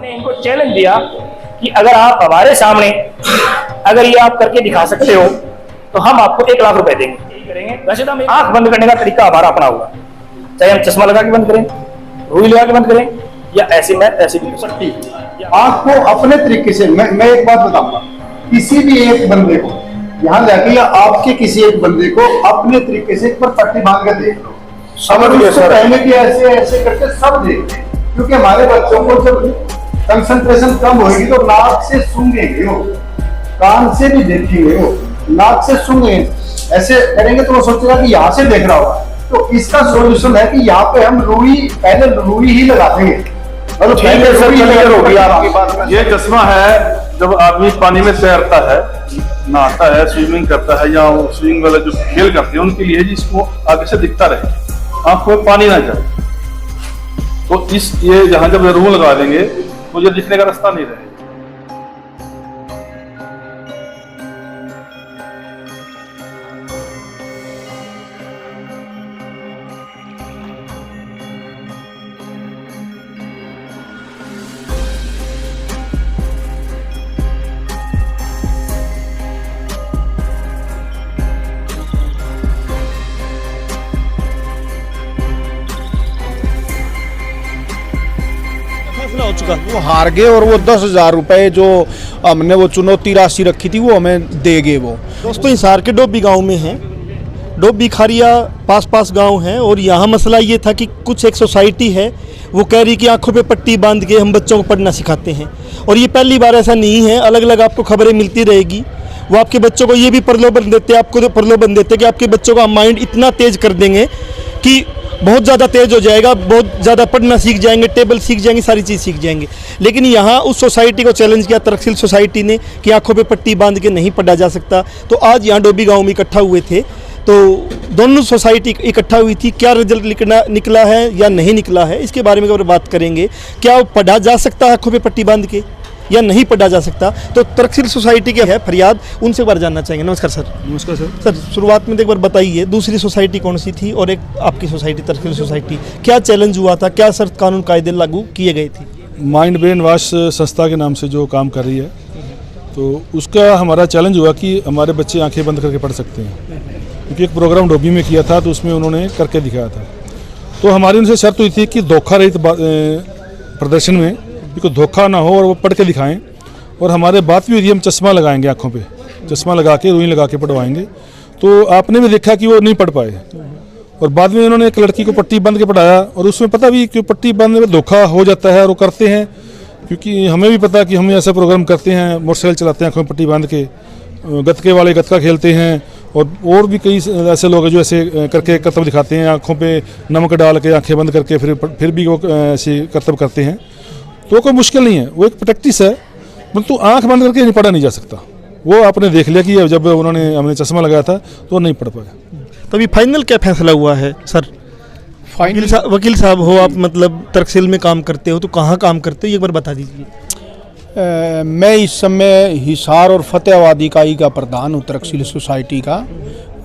मैंने इनको चैलेंज दिया कि अगर आप हमारे सामने अगर ये आप करके दिखा सकते हो तो हम आपको 1 लाख रुपए देंगे। यही करेंगे। वैसे तो हम आंख बंद करने का तरीका हमारा अपना होगा, चाहे हम चश्मा लगा के बंद करें, रुई लगा के बंद करें, या ऐसे में ऐसी भी पट्टी। आंख को अपने तरीके से मैं एक बात बताऊंगा, किसी भी एक बंदे को यहाँ जाके या आपके किसी एक बंदे को अपने तरीके से एक बार पट्टी बांध के देख लो, अगर उसको पहले कि ऐसे ऐसे करके सब देख, क्योंकि हमारे बच्चों को जब कंसंट्रेशन कम होगी तो नाक से सूंघेंगे वो, कान से भी देखेंगे वो, नाक से सूंघेंगे, ऐसे करेंगे तो वो सोचेगा कि यहाँ से देख रहा होगा। तो इसका सॉल्यूशन है कि यहाँ पे हम पहले रुई ही लगा देंगे। ये चश्मा है जब आदमी पानी में तैरता है, नहाता है, स्विमिंग करता है, या स्विमिंग वाला जो खेल करते हैं उनके लिए जिसको आगे से दिखता रहे, आंखों में पानी ना जाए। तो ये जहां जब रूम लगा देंगे तो ये दिखने का रास्ता नहीं रहेगा। हो चुका, वो हार गए और वो 10,000 रुपए जो हमने वो चुनौती राशि रखी थी वो हमें दे गए। वो दोस्तों हिसार के डोबी गांव में हैं, डोबी खारिया पास गांव हैं, और यहाँ मसला ये था कि कुछ एक सोसाइटी है वो कह रही कि आंखों पे पट्टी बांध के हम बच्चों को पढ़ना सिखाते हैं, और ये पहली बार ऐसा नहीं है, अलग अलग आपको खबरें मिलती रहेगी। वो आपके बच्चों को ये भी प्रलोभन देते हैं, आपको प्रलोभन देते हैं कि आपके बच्चों का माइंड इतना तेज कर देंगे कि बहुत ज़्यादा तेज हो जाएगा, बहुत ज़्यादा पढ़ना सीख जाएंगे, टेबल सीख जाएंगे, सारी चीज़ सीख जाएंगे। लेकिन यहाँ उस सोसाइटी को चैलेंज किया तरकसील सोसाइटी ने कि आंखों पे पट्टी बांध के नहीं पढ़ा जा सकता। तो आज यहाँ डोबी गांव में इकट्ठा हुए थे, तो दोनों सोसाइटी इकट्ठा हुई थी। क्या रिजल्ट निकला है या नहीं निकला है इसके बारे में अगर बात करेंगे, क्या पढ़ा जा सकता है आंखों पे पट्टी बांध के या नहीं पढ़ा जा सकता, तो तरकसील सोसाइटी के है फरियाद, उनसे बार जानना चाहेंगे। नमस्कार सर। नमस्कार सर। सर शुरुआत में एक बार बताइए, दूसरी सोसाइटी कौन सी थी और एक आपकी सोसाइटी तरकसील सोसाइटी, क्या चैलेंज हुआ था, क्या सर कानून कायदे लागू किए गए थे? माइंड ब्रेन वॉश संस्था के नाम से जो काम कर रही है, तो उसका हमारा चैलेंज हुआ कि हमारे बच्चे आंखें बंद करके पढ़ सकते हैं, क्योंकि एक प्रोग्राम डोबी में किया था तो उसमें उन्होंने करके दिखाया था। तो हमारी उनसे शर्त हुई थी कि धोखा रहित प्रदर्शन में कोई धोखा ना हो और वो पढ़ के दिखाएं, और हमारे बात भी हुई थी हम चश्मा लगाएंगे, आंखों पे चश्मा लगा के रुई लगा के पढ़वाएंगे। तो आपने भी देखा कि वो नहीं पढ़ पाए, और बाद में उन्होंने एक लड़की को पट्टी बंद के पढ़ाया, और उसमें पता भी कि पट्टी बंद में धोखा हो जाता है, और वो करते हैं, क्योंकि हमें भी पता कि हम ऐसा प्रोग्राम करते हैं, मोटरसाइकिल चलाते हैं आंखों में पट्टी बांध के, गतके वाले गतका खेलते हैं, और भी कई ऐसे लोग हैं जो ऐसे करके करतब दिखाते हैं, आंखों पे नमक डाल के आंखें बंद करके फिर भी वो ऐसे करतब करते हैं। तो कोई मुश्किल नहीं है, वो एक प्रैक्टिस है, परंतु आंख बंद करके नहीं पढ़ा नहीं जा सकता। वो आपने देख लिया कि जब हमने चश्मा लगाया था तो नहीं पढ़ पाया। तो अभी फाइनल क्या फैसला हुआ है सर? वकील साहब हो आप, मतलब तरकसील में काम करते हो, तो कहाँ काम करते हो ये एक बार बता दीजिए। मैं इस समय हिसार और फतेहाबाद इकाई का प्रधान हूँ तरकसील सोसाइटी का,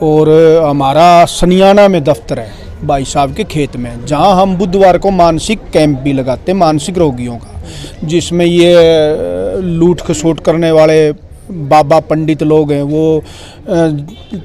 और हमारा सनियाना में दफ्तर है भाई साहब के खेत में, जहाँ हम बुधवार को मानसिक कैंप भी लगाते हैं मानसिक रोगियों का, जिसमें ये लूट खसोट करने वाले बाबा पंडित लोग हैं, वो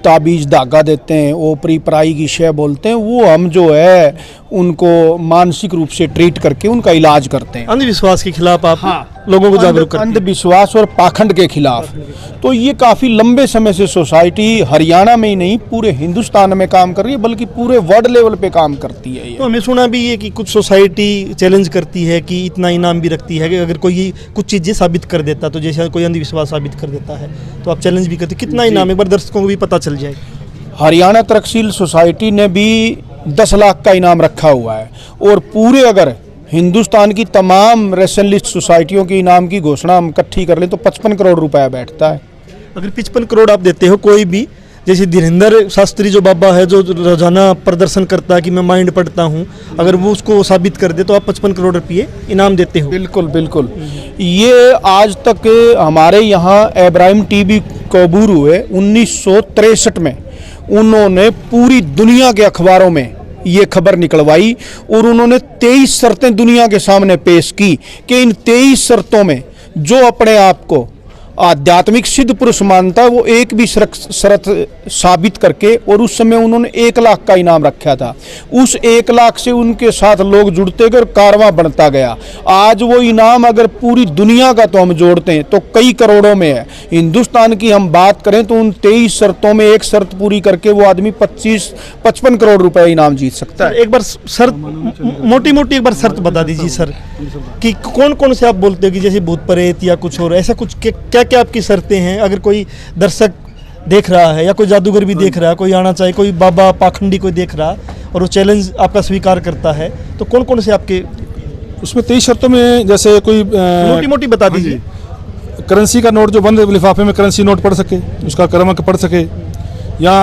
ताबीज़ धागा देते हैं, ओपरी पराई की शय बोलते हैं, वो हम जो है उनको मानसिक रूप से ट्रीट करके उनका इलाज करते हैं। अंधविश्वास के खिलाफ आप लोगों को जागरूक करते हैं, अंधविश्वास और पाखंड के खिलाफ। तो ये काफ़ी लंबे समय से सोसाइटी हरियाणा में ही नहीं पूरे हिंदुस्तान में काम कर रही है, बल्कि पूरे वर्ल्ड लेवल पे काम करती है। तो हमें सुना भी है कि कुछ सोसाइटी चैलेंज करती है कि इतना इनाम भी रखती है कि अगर कोई कुछ चीज़ें साबित कर देता, तो जैसे कोई अंधविश्वास साबित कर देता है तो आप चैलेंज भी करते, कितना इनाम, एक बार दर्शकों को भी पता चल जाए। हरियाणा तरकसील सोसाइटी ने भी 10 लाख का इनाम रखा हुआ है, और पूरे अगर हिंदुस्तान की तमाम रेशनलिस्ट सोसाइटियों की इनाम की घोषणा हम इकट्ठी कर लें तो 55 करोड़ रुपया बैठता है। अगर 55 करोड़ आप देते हो, कोई भी जैसे धीरेन्द्र शास्त्री जो बाबा है जो रोजाना प्रदर्शन करता है कि मैं माइंड पढ़ता हूँ, अगर वो उसको साबित कर दे तो आप 55 करोड़ रुपये इनाम देते हो? बिल्कुल बिल्कुल। ये आज तक हमारे यहाँ इब्राहिम टीबी कबूर हुए 1963 में, उन्होंने पूरी दुनिया के अखबारों में ये खबर निकलवाई और उन्होंने 23 शर्तें दुनिया के सामने पेश की कि इन 23 शर्तों में जो अपने आप को आध्यात्मिक सिद्ध पुरुष मानता है वो एक भी शर्त साबित करके, और उस समय उन्होंने 1 लाख का इनाम रखा था। उस 1 लाख से उनके साथ लोग जुड़ते गए और कारवां बढ़ता गया। आज वो इनाम अगर पूरी दुनिया का तो हम जोड़ते हैं तो कई करोड़ों में है। हिंदुस्तान की हम बात करें तो उन 23 शर्तों में एक शर्त पूरी करके वो आदमी 25-55 करोड़ रुपए इनाम जीत सकता है। एक बार शर्त मोटी मोटी एक बार शर्त बता दीजिए सर, कि कौन कौन से आप बोलते हो कि जैसे भूत प्रेत या कुछ और ऐसा कुछ, क्या क्या आपकी शर्तें हैं? अगर कोई दर्शक देख रहा है या कोई जादूगर भी देख रहा है, कोई आना चाहे, कोई बाबा पाखंडी कोई देख रहा और वो चैलेंज आपका स्वीकार करता है, तो कौन कौन से आपके उसमें 23 शर्तों में जैसे कोई मोटी मोटी बता दीजिए। करेंसी का नोट जो बंद लिफाफे में करेंसी नोट पढ़ सके, उसका क्रमांक पढ़ सके, या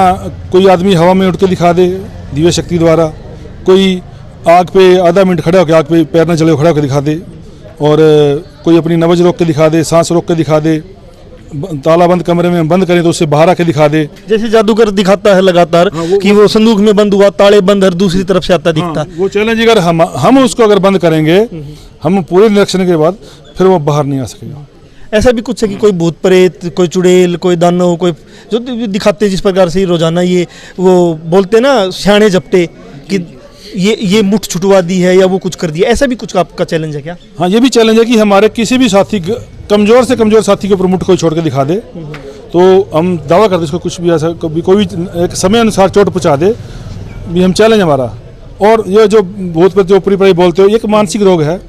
कोई आदमी हवा में उठ के दिखा दे दिव्य शक्ति द्वारा, कोई आग पे आधा मिनट खड़ा होकर आग पे पैर न चले खड़ा होकर दिखा दे, और कोई अपनी नब्ज रोक के दिखा दे, सांस रोक के दिखा दे, ताला बंद कमरे में बंद करें तो उससे बाहर आके दिखा दे। जैसे जादूगर दिखाता है लगातार कि वो संदूक में बंद हुआ, ताले बंद हर दूसरी तरफ से आता दिखता। वो चैलेंज अगर हम उसको अगर बंद करेंगे, हम पूरे निरीक्षण के बाद, फिर वो बाहर नहीं आ सकेगा। ऐसा भी कुछ है कि कोई भूत प्रेत, कोई चुड़ैल, कोई दानव, कोई जो दिखाते जिस प्रकार से रोजाना ये वो बोलते ना सियाने झपटे कि ये मुठ छुटवा दी है या वो कुछ कर दिया, ऐसा भी कुछ आपका चैलेंज है क्या? हाँ, ये भी चैलेंज है कि हमारे किसी भी साथी, कमजोर से कमजोर साथी के ऊपर मुठ कोई छोड़ के दिखा दे तो हम दावा करते इसको कुछ भी ऐसा कभी कोई भी एक समय अनुसार चोट पहुँचा दे, भी हम चैलेंज हमारा। और ये जो भूत प्रेत जो पूरी बोलते हो, ये एक मानसिक रोग है।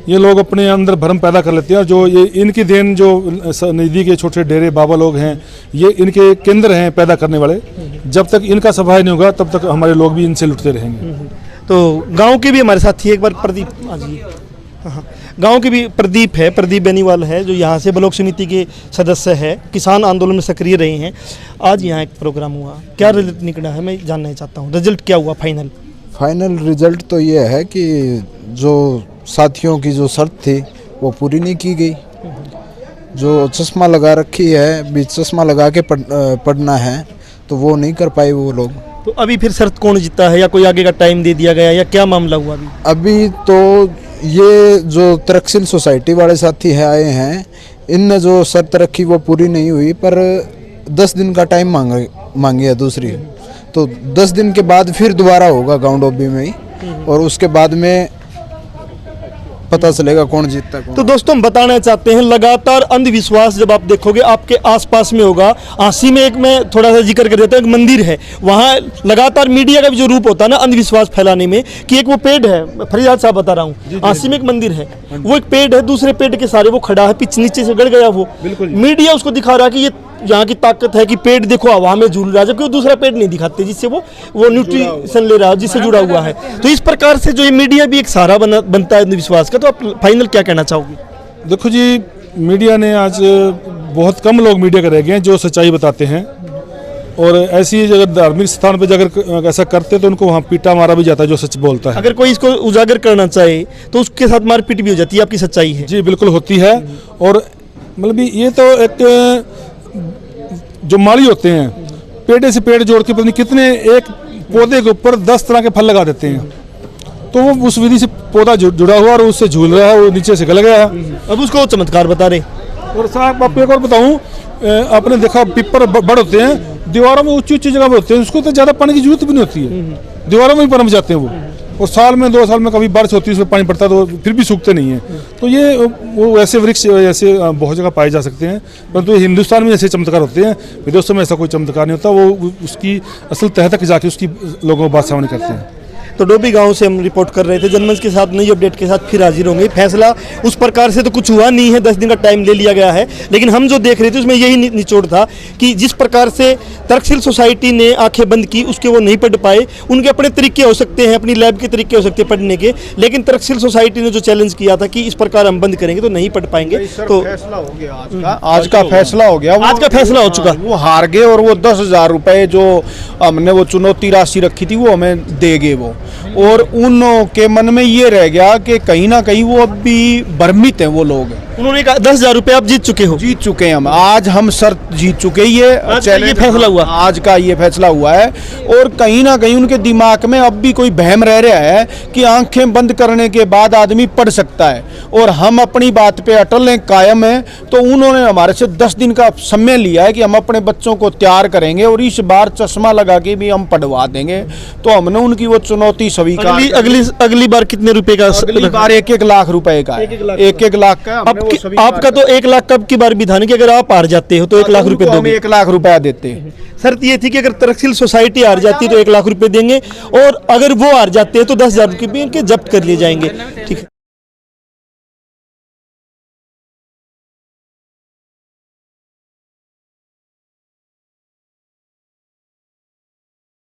ये लोग अपने अंदर भ्रम पैदा कर लेते हैं, और जो ये इनकी देन जो नज़दीक के छोटे डेरे बाबा लोग हैं, ये इनके केंद्र हैं पैदा करने वाले। जब तक इनका सफाई नहीं होगा तब तक हमारे लोग भी इनसे लुटते रहेंगे। तो गांव के भी हमारे साथ ही एक बार प्रदीप, हाँ, गांव के भी प्रदीप है, प्रदीप बेनीवाल है, जो यहाँ से ब्लॉक समिति के सदस्य है, किसान आंदोलन में सक्रिय रहे हैं। आज यहाँ एक प्रोग्राम हुआ, क्या रिजल्ट निकला है मैं जानना चाहता हूँ। रिजल्ट क्या हुआ फाइनल रिजल्ट तो ये है कि जो साथियों की जो शर्त थी वो पूरी नहीं की गई। जो चश्मा लगा रखी है, बीच चश्मा लगा के पढ़ना है, तो वो नहीं कर पाए वो लोग। तो अभी फिर शर्त कौन जीता है, या कोई आगे का टाइम दे दिया गया, या क्या मामला हुआ अभी तो ये जो तरक्सिल सोसाइटी वाले साथी है आए हैं, इनने जो शर्त रखी वो पूरी नहीं हुई, पर 10 दिन का टाइम मांगे है दूसरी। तो 10 दिन के बाद फिर दोबारा होगा गाँव डोबी में ही, और उसके बाद में पता चलेगा कौन जीतता है। तो दोस्तों हम बताना चाहते हैं, लगातार अंधविश्वास जब आप देखोगे आपके आसपास में होगा। आसी में एक मैं थोड़ा सा जिक्र कर देता हूँ, एक मंदिर है, वहाँ लगातार मीडिया का भी जो रूप होता है ना अंधविश्वास फैलाने में, कि एक वो पेड़ है, फरीदाद साहब बता रहा हूँ, आसी में एक मंदिर है, वो एक पेड़ है, दूसरे पेड़ के सारे वो खड़ा है, पीछे नीचे से गड़ गया वो, मीडिया उसको दिखा रहा है कि ये यहाँ की ताकत है कि पेड़ देखो हवा में झूल रहा है, जबकि वो दूसरा पेड़ नहीं दिखाते जिससे वो न्यूट्रिशन ले रहा है, जिससे जुड़ा हुआ है। तो इस प्रकार से जो ये मीडिया भी एक सहारा बनता है अंधविश्वास का। तो आप फाइनल क्या कहना चाहोगे? देखो जी, मीडिया ने आज बहुत कम लोग मीडिया के रह गए हैं जो सच्चाई बताते हैं, और ऐसी अगर धार्मिक स्थान पर अगर ऐसा करते तो उनको वहाँ पीटा मारा भी जाता है जो सच बोलता है। अगर कोई इसको उजागर करना चाहे तो उसके साथ मारपीट भी हो जाती है, आपकी सच्चाई है? जी बिल्कुल होती है। और मतलब ये तो एक जो माली होते हैं, पेड़ से पेड़ जोड़ के पता नहीं कितने एक पौधे के ऊपर 10 तरह के फल लगा देते हैं, तो वो उस विधि से पौधा जुड़ा हुआ और उससे झूल रहा है, वो नीचे से गल गया है। अब उसको चमत्कार बता रहे। और साहब आपको एक और बताऊं, आपने देखा पिपर बड़ होते हैं, दीवारों में ऊंची ऊंची जगह पे होते हैं, उसको तो ज़्यादा पानी की जरूरत भी नहीं होती है, दीवारों में ही पनप जाते हैं वो, और साल में 2 साल में कभी बारिश होती है उसमें पानी पड़ता है तो फिर भी सूखते नहीं है। तो ये वो ऐसे वृक्ष ऐसे बहुत जगह पाए जा सकते हैं, परंतु तो हिंदुस्तान में ऐसे चमत्कार होते हैं, विदेशों में ऐसा कोई चमत्कार नहीं होता। वो उसकी असल तह तक जाके उसकी लोगों को बात सामने करते हैं। तो डोबी गांव से हम रिपोर्ट कर रहे थे। जनमंच के साथ नई अपडेट के साथ फिर हाजिर होंगे। फैसला उस प्रकार से तो कुछ हुआ नहीं है, 10 दिन का टाइम ले लिया गया है, लेकिन हम जो देख रहे थे उसमें यही निचोड़ था कि जिस प्रकार से तरक्सिल सोसाइटी ने आंखें बंद की, उसके वो नहीं पढ़ पाए। उनके अपने तरीके हो सकते हैं, अपनी लैब के तरीके हो सकते हैं पढ़ने के, लेकिन तरक्सिल सोसाइटी ने जो चैलेंज किया था कि इस प्रकार हम बंद करेंगे तो नहीं पढ़ पाएंगे। तो फैसला हो गया आज का फैसला हो गया, आज का फैसला हो चुका। वो हार गए और वो 10,000 रुपए जो हमने वो चुनौती राशि रखी थी वो हमें देंगे वो, और उनके मन में ये रह गया कि कहीं ना कहीं वो अब भी भ्रमित हैं वो लोग। उन्होंने कहा 10,000 रुपये आप जीत चुके हो। जीत चुके हैं हम, आज हम शर्त जीत चुके ही है। आज का ये फैसला हुआ। आज का ये फैसला हुआ है। और कहीं ना कहीं उनके दिमाग में अब भी कोई बहम रह रहा है कि आंखें बंद करने के बाद आदमी पढ़ सकता है, और हम अपनी बात पे अटल हैं, कायम हैं। तो उन्होंने हमारे से 10 दिन का समय लिया है कि हम अपने बच्चों को तैयार करेंगे और इस बार चश्मा लगा के भी हम पढ़वा देंगे। तो हमने उनकी वो चुनौती स्वीकार। अगली बार कितने रुपए का? अगली बार 1-1 लाख रुपए का, 1-1 लाख का हमने वो स्वीकार। आपका तो 1 लाख कब की बार विधान है कि अगर आप हार जाते हो तो 1 लाख रुपए दोगे? 1 लाख रुपया देते हैं। शर्त ये थी कि अगर तरक्सील सोसाइटी हार जाती है तो 1 लाख रुपए देंगे, और अगर वो हार जाते हैं तो 10,000 रुपये जब्त कर लिए जाएंगे। ठीक है।